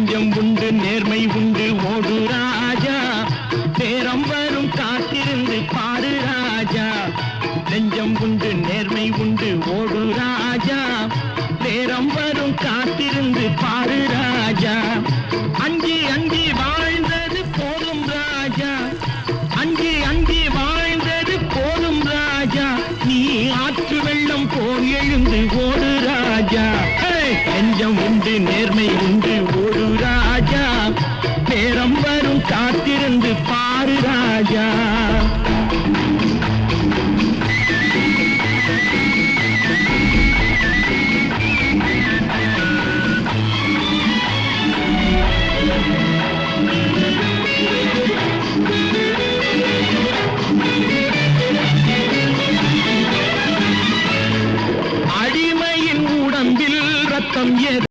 நெஞ்சம் உண்டு நேர்மை உண்டு ஓடு ராஜா நேரம் வரும் காத்திருந்து பாரு ராஜா நெஞ்சம் உண்டு நேர்மை உண்டு ஓடு ராஜா நேரம் வரும் காத்திருந்து பாரு ராஜா அஞ்சி அஞ்சி வாழ்ந்தது போதும் ராஜா அஞ்சி அஞ்சி வாழ்ந்தது போதும் ராஜா நீ ஆற்று வெள்ளம் போல் எழுந்து ஓடு ராஜா நெஞ்சம் உண்டு நேர்மை உண்டு ஓடு ராஜா நேரம் வரும் காத்திருந்து பாரு ராஜா